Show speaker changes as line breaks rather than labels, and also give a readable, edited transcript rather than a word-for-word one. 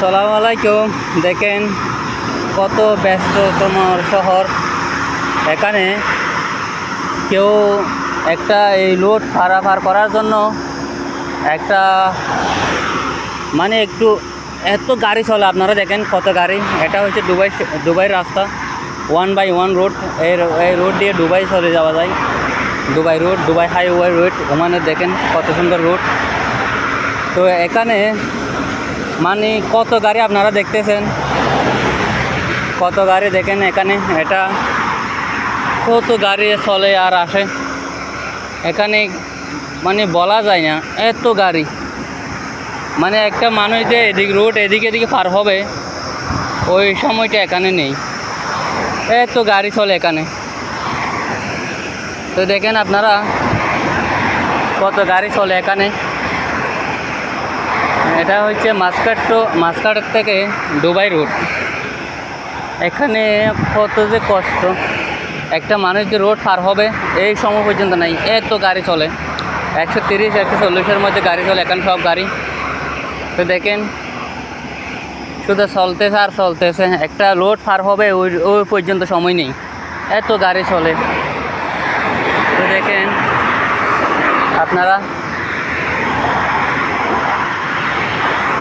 আসসালামু আলাইকুম। দেখেন কত ব্যস্ততম শহর। এখানে কেউ একটা এই লোড পারাপার করার জন্য একটা একটু এত গাড়ি চলে। আপনারা দেখেন কত গাড়ি। এটা হচ্ছে দুবাই রাস্তা, 1/1 রোড। এই রোড দিয়ে দুবাই চলে যাওয়া যায়। Dubai road, Dubai highway road. ওখানে দেখেন কত সুন্দর রোড। তো এখানে কত গাড়ি আপনারা দেখতেছেন, কত গাড়ি দেখেন এখানে। এটা কত গাড়ি চলে আর আসে এখানে, বলা যায় না এত গাড়ি। একটা মানুষ যে এদিকে পার হবে ওই সময়টা এখানে নেই, এত গাড়ি চলে এখানে। তো দেখেন আপনারা কত গাড়ি চলে এখানে। এটা হচ্ছে মাসকাট থেকে দুবাই রোড। এখানে কত যে কষ্ট, একটা মানুষ যে রোড পার হবে এই সময় পর্যন্ত নাই, এত গাড়ি চলে। 130 140-এর মধ্যে গাড়ি চলে এখানে, সব গাড়ি। তো দেখেন শুধু চলতেছে আর চলতেছে, একটা রোড পার হবে ওই পর্যন্ত সময় নেই, এত গাড়ি চলে। তো দেখেন আপনারা